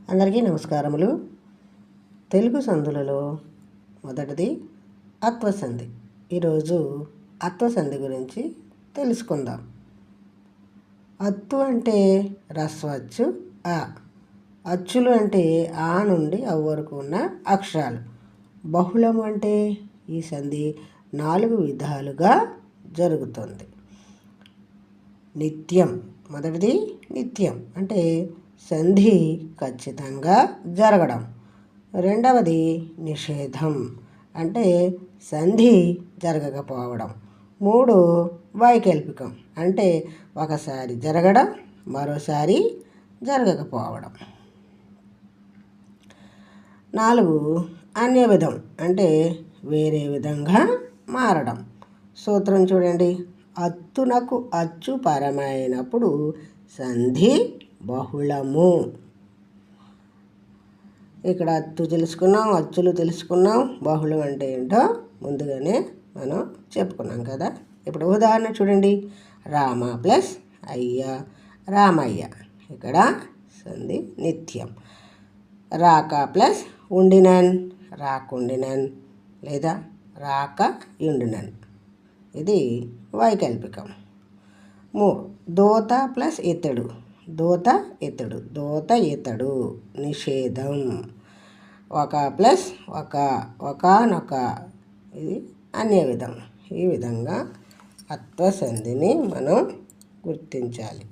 అందరికీ నమస్కారములు. తెలుగు సందులలో మొదటిది అత్వసంధి. ఈరోజు అత్వసంధి గురించి తెలుసుకుందాం. అత్తు అంటే రస్వచ్చు ఆ. అచ్చులు అంటే ఆ నుండి అ వరకు ఉన్న అక్షరాలు. బహుళం అంటే ఈ సంధి 4 విధాలుగా జరుగుతుంది. నిత్యం, మొదటిది నిత్యం అంటే సంధి ఖచ్చితంగా జరగడం. రెండవది నిషేధం అంటే సంధి జరగకపోవడం. 3 వైకల్పికం అంటే ఒకసారి జరగడం, మరోసారి జరగకపోవడం. 4 అన్యవిధం అంటే వేరే విధంగా మారడం. సూత్రం చూడండి. అత్తునకు అచ్చు పరమైనప్పుడు సంధి బహుళము. ఇక్కడ అత్తు తెలుసుకున్నాం, అచ్చులు తెలుసుకున్నాం. బహుళం అంటే ఏంటో ముందుగానే మనం చెప్పుకున్నాం కదా. ఇప్పుడు ఉదాహరణ చూడండి. రామ ప్లస్ అయ్య, రామయ్య. ఇక్కడ సంధి నిత్యం. రాక ప్లస్ ఉండినన్, రాకుండినన్ లేదా రాక యుండినన్. ఇది వైకల్పికం. 3 దోత ప్లస్ ఇతడు, దోత ఇతడు, దోత ఇతడు. నిషేధం. ఒక ప్లస్ ఒక, ఒకనొక. ఇది అన్యవిధం. ఈ విధంగా అత్వసంధిని మనం గుర్తించాలి.